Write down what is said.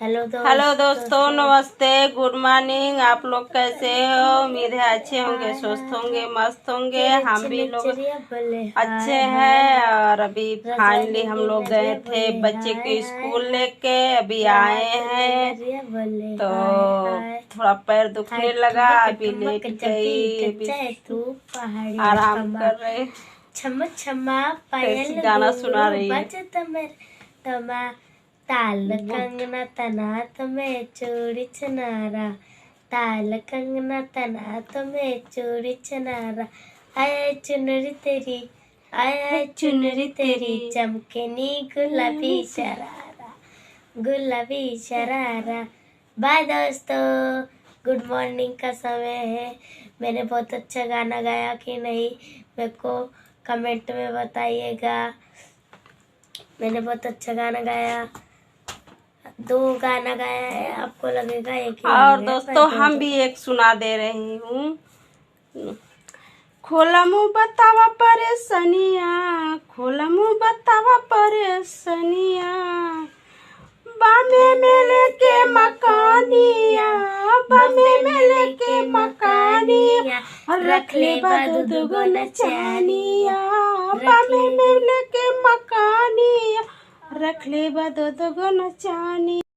Hello दोस्तों, नमस्ते, good morning. आप लोग कैसे हो? उम्मीद है अच्छे होंगे, स्वस्थ होंगे, मस्त होंगे। हम भी लोग अच्छे हैं। और अभी फाइनली हम लोग गए थे बच्चे को स्कूल लेके, अभी आए हैं तो थोड़ा पैर दुखने लगा, अभी लेट गई, अभी आराम कर रहे। छम्मा छम्मा पायल गाना सुना रही है। ताल कंगना तना तुम्हें चूड़ी चनारा, ताल कंगना तना तुम्हें चूड़ी चनारा। आय चुनरी तेरी, आय चुनरी तेरी, चमकनी गुलाबी शरारा, गुलाबी शरारा। बाय दोस्तों, गुड मॉर्निंग का समय है। मैंने बहुत अच्छा गाना गाया कि नहीं, मेरे को कमेंट में बताइएगा। मैंने बहुत अच्छा गाना गाया, 2 गाना गाया है, आपको लगेगा एक ही। और दोस्तों हम भी एक सुना दे रही हूँ। खोला मुँह बतावा परेशानिया, खोला मुँह बतावा परेशानिया, बामे में लेके मकानिया, बामे में लेके मकानिया, रख ले दुगो नचानिया, बामे में लेके मकानिया, रख ले दुगो नचानिया।